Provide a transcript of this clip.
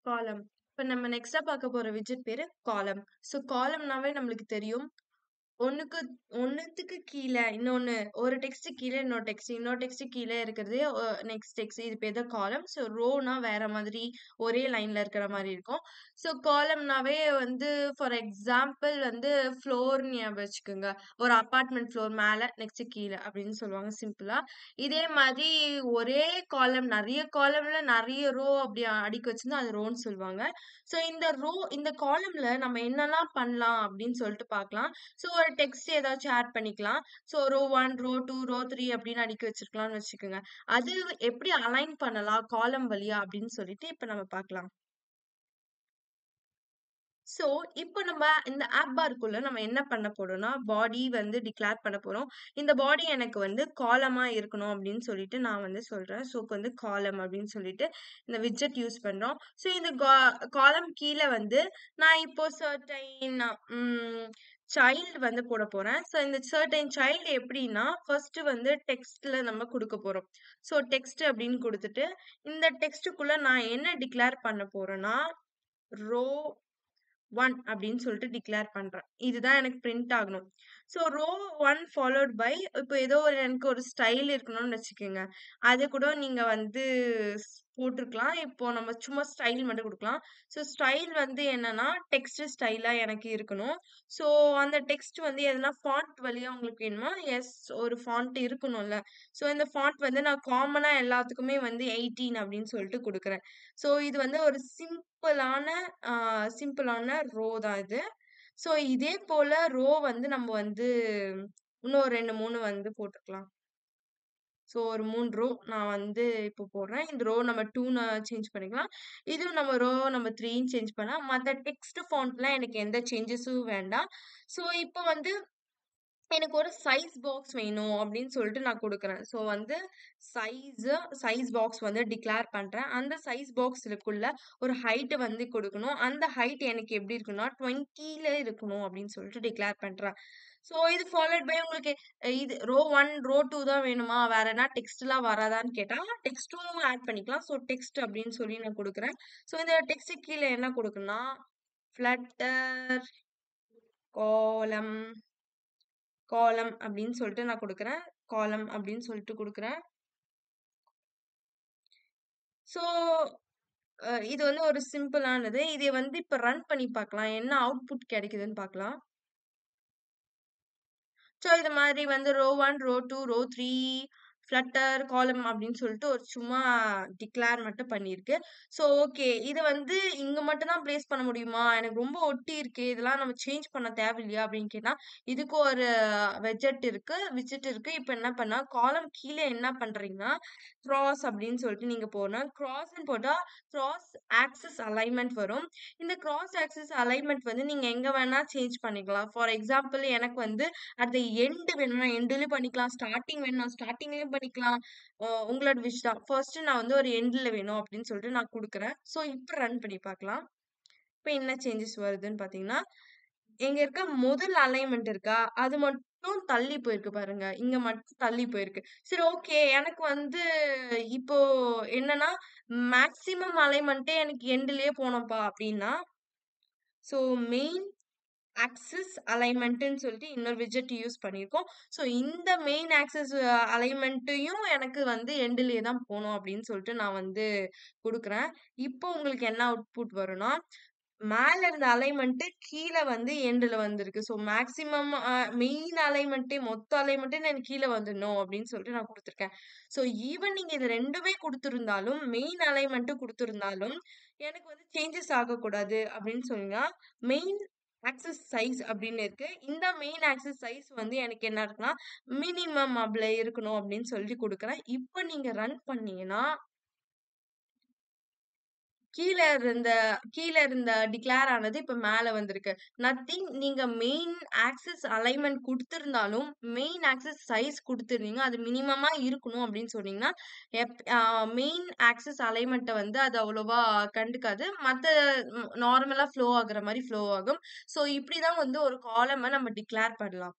காலம். இப்ப நம்ம நெக்ஸ்ட்டா பார்க்க போற விட்ஜெட் பேரு காலம். ஸோ காலம்னாவே நம்மளுக்கு தெரியும். ஒண்ணுக்கு ஒண்ணுத்துக்கு கீழ இன்னொன்னு ஒரு டெக்ஸ்ட் கீழ இன்னொரு டெக்ஸ்ட் கீழ இருக்கிறதே நெக்ஸ்ட் டெக்ஸ்ட் இது பேர் தான் காலம். ஸோ ரோனா வேற மாதிரி ஒரே லைன்ல இருக்கிற மாரி இருக்கும். ஸோ காலம்னாவே வந்து ஃபார் எக்ஸாம்பிள் வந்து ஃப்ளோர்ன்னு ஞாபகம் வச்சுக்கோங்க. ஒரு அபார்ட்மெண்ட் ஃப்ளோர் மேல நெக்ஸ்ட் கீழ அப்படின்னு சொல்லுவாங்க சிம்பிளா. இதே மாதிரி ஒரே காலம் நெறைய காலம்ல நெறைய ரோ அப்படி அடுக்கி வச்சிருந்தா அது ரோன்னு சொல்லுவாங்க. ஸோ இந்த காலம்ல நம்ம என்னலாம் பண்ணலாம் அப்படின்னு சொல்லிட்டு பார்க்கலாம். ஸோ ஒரு டெக்ஸ்ட் ஏதாச்சும் ஆட் பண்ணிக்கலாம். ஸோ ரோ 1, ரோ 2, ரோ 3 அப்படின்னு அடுக்கி வச்சிருக்கலாம்னு வச்சுக்கோங்க. அது எப்படி அலைன் பண்ணலாம் காலம் வழியா அப்படின்னு சொல்லிட்டு இப்ப நம்ம பார்க்கலாம். ஸோ, இப்போ நம்ம இந்த ஆப் பார்க்குள்ள நம்ம என்ன பண்ண போறோம்னா, பாடி வந்து டிக்ளேர் பண்ண போறோம். இந்த பாடி எனக்கு வந்து காலமா இருக்கணும் அப்படின்னு சொல்லிட்டு நான் வந்து சொல்றேன். ஸோ, வந்து காலம் அப்படின்னு சொல்லிட்டு இந்த விட்ஜெட் யூஸ் பண்றோம். ஸோ, இந்த காலம் கீழ வந்து நான் இப்போ சர்டைன் சைல்டு வந்து போடப் போறேன். ஸோ, இந்த சர்டைன் சைல்டு எப்படின்னா, ஃபர்ஸ்ட் வந்து டெக்ஸ்ட்ல நம்ம குடுக்கப் போறோம். ஸோ, டெக்ஸ்ட் அப்படின்னு குடுத்துட்டு, இந்த டெக்ஸ்ட்டுக்குள்ள நான் என்ன டிக்ளேர் பண்ண போறேன்னா, ரோ 1 அப்படின்னு சொல்லிட்டு டிக்ளேர் பண்றேன். இதுதான் எனக்கு பிரிண்ட் ஆகணும். ஸோ ரோ 1 ஃபாலோட் பை இப்போ ஏதோ ஒரு எனக்கு ஒரு ஸ்டைல் இருக்கணும்னு வச்சுக்கோங்க. அது கூட நீங்க வந்து போட்டுருக்கலாம். இப்போ நம்ம சும்மா ஸ்டைல் மட்டும் குடுக்கலாம். ஸோ ஸ்டைல் வந்து என்னன்னா, டெக்ஸ்ட் ஸ்டைலா எனக்கு இருக்கணும். ஸோ அந்த டெக்ஸ்ட் வந்து எதனா ஃபாண்ட் வழியா உங்களுக்கு வேணுமா? எஸ் ஒரு ஃபாண்ட் இருக்கணும்ல. ஸோ இந்த ஃபாண்ட் வந்து நான் காமனா எல்லாத்துக்குமே வந்து 18 அப்படின்னு சொல்லிட்டு குடுக்குறேன். ஸோ இது வந்து ஒரு ஆ சிம்பிளான ரோ தான் இது. ஸோ இதே போல ரோ வந்து நம்ம வந்து இன்னும் 2, 3 வந்து போட்டுக்கலாம். ஸோ ஒரு 3 ரோ நான் வந்து இப்போ போடுறேன். இந்த ரோ நம்பர் 2ன்னு சேஞ்ச் பண்ணிக்கலாம். இதுவும் நம்ம ரோ நம்பர் 3ன்னு சேஞ்ச் பண்ணலாம். மத்த டெக்ஸ்ட் ஃபாண்ட்லாம் எனக்கு எந்த சேஞ்சஸும் வேண்டாம். ஸோ இப்போ வந்து எனக்கு ஒரு சைஸ் பாக்ஸ் வேணும் அப்படின்னு சொல்லிட்டு நான் குடுக்குறேன். ஸோ வந்து சைஸ் பாக்ஸ் வந்து டிக்ளேர் பண்றேன். அந்த சைஸ் பாக்ஸ்க்குள்ள ஒரு ஹைட் வந்து குடுக்கணும். அந்த ஹைட் எனக்கு எப்படி இருக்குன்னா 20ல இருக்கணும் அப்படின்னு சொல்லிட்டு டிக்ளேர் பண்றேன். ஸோ இது ஃபாலோட் பை உங்களுக்கு இது ரோ 1, ரோ 2 தான் வேணுமா? வேற எதனா டெக்ஸ்ட்லாம் வராதான்னு கேட்டா, டெக்ஸ்ட்டும் ஆட் பண்ணிக்கலாம். ஸோ டெக்ஸ்ட் அப்படின்னு சொல்லி நான் குடுக்குறேன். ஸோ இந்த டெக்ஸ்ட்க்கு கீழ என்ன குடுக்கணும்னா, ஃப்ளட்டர் காலம் காலம் அப்படின்னு சொல்லிட்டு நான் குடுக்குறேன். காலம் அப்படின்னு சொல்லிட்டு குடுக்குறேன். ஸோ, இது வந்து ஒரு சிம்பிளானது. இத வந்து இப்ப ரன் பண்ணி பார்க்கலாம். என்ன அவுட்புட் கிடைக்குதுன்னு பார்க்கலாம். ஸோ இது மாதிரி வந்து ரோ 1, ரோ 2, ரோ 3 ஃப்ளட்டர், காலம் அப்படின்னு சொல்லிட்டு ஒரு சும்மா டிக்ளேர் மட்டும் பண்ணியிருக்கு. So okay. இத வந்து இங்க மட்டும் தான் பிளேஸ் பண்ண முடியுமா? எனக்கு ரொம்ப ஒட்டி இருக்கே. இதெல்லாம் நம்ம சேஞ்ச் பண்ண தேவையில்லையா? அப்படின்னு கேட்டா, இதுக்கு ஒரு விட்ஜெட் இருக்கு. இப்ப என்ன பண்ணா, காலம் கீழ என்ன பண்றீங்கன்னா, கிராஸ் அப்படின்னு சொல்லிட்டு நீங்க போடணும். கிராஸ்ன்னு போட்டா கிராஸ் ஆக்சிஸ் அலைன்மென்ட் வரும். இந்த கிராஸ் ஆக்சிஸ் அலைன்மென்ட் வந்து நீங்க எங்க வேணா சேஞ்ச் பண்ணிக்கலாம். ஃபார் எக்ஸாம்பிள் எனக்கு வந்து அட் த எண்ட் வேணும்னா எண்ட்லயும் பண்ணிக்கலாம். ஸ்டார்ட்டிங் வேணும்னா ஸ்டார்ட்டிங்லயும் பண்ணிக்கலாம். உங்களோட விஷ் தான். ஃபர்ஸ்ட் நான் வந்து ஒரு எண்ட்ல வேணும் அப்படின்னு சொல்லிட்டு நான் குடுக்குறேன். ஸோ இப்ப ரன் பண்ணி பார்க்கலாம். இப்ப என்ன சேஞ்சஸ் வருதுன்னு பார்த்தீங்கன்னா, இங்க இருக்க முதல் அலைன்மென்ட் இருக்கா? அது மட்டும் தள்ளி போயிருக்கு பாருங்க. இங்க மட்டும் தள்ளி போயிருக்கு. சரி ஓகே. எனக்கு வந்து இப்போ என்னன்னா, மேக்ஸிமம் அலைன்மென்ட்டே எனக்கு எண்ட்லயே போணும்ப்பா அப்டின்னா, ஸோ மெயின் ஆக்சிஸ் அலைன்மென்ட்ன்னு சொல்லிட்டு இன்னொரு விட்ஜெட் யூஸ் பண்ணியிருக்கோம். ஸோ இந்த மெயின் ஆக்சிஸ் அலைன்மென்ட்டையும் எனக்கு வந்து எண்டுலயே தான் போணும் அப்படின்னு சொல்லிட்டு நான் வந்து குடுக்குறேன். இப்போ உங்களுக்கு என்ன அவுட்புட் வரும்னா, மேல இருந்த அலைன்மென்ட் கீழ வந்து எண்டுல வந்திருக்கு. ஸோ மேக்ஸிமம் மெயின் அலைன்மென்ட்டே மொத்த அலைன்மென்ட்டே எனக்கு கீழ வந்துடணும் அப்படின்னு சொல்லிட்டு நான் குடுத்துருக்கேன். ஸோ ஈவன் நீங்க இது 2மே குடுத்திருந்தாலும், மெயின் அலைன்மென்ட்டும் குடுத்திருந்தாலும், எனக்கு வந்து சேஞ்சஸ் ஆகக்கூடாது அப்படின்னு சொன்னீங்கன்னா, மெயின் ஆக்சஸ் சைஸ் அப்படின்னு இருக்கு. இந்த மெயின் ஆக்சஸ் சைஸ் வந்து எனக்கு என்ன இருக்குன்னா, மினிமம் அதுல இருக்கணும் அப்படின்னு சொல்லி குடுக்குறேன். இப்ப நீங்க ரன் பண்ணீங்கன்னா கீழ இருந்த கீழ இருந்த டிக்ளேர் ஆனது இப்ப மேல வந்திருக்கு. நத்திங் நீங்க மெயின் ஆக்சிஸ் அலைன்மென்ட் குடுத்திருந்தாலும், மெயின் ஆக்சிஸ் சைஸ் குடுத்திருந்தீங்க. அது மினிமமா இருக்கணும் அப்படின்னு சொன்னீங்கன்னா, எப் அ மெயின் ஆக்சிஸ் அலைன்மென்ட்ட வந்து அது அவ்வளவா கண்டுக்காது. நார்மலா ஃப்ளோ ஆகுற மாரி ஃப்ளோ ஆகும். ஸோ இப்படிதான் வந்து ஒரு காலம நம்ம டிக்ளேர் பண்ணலாம்.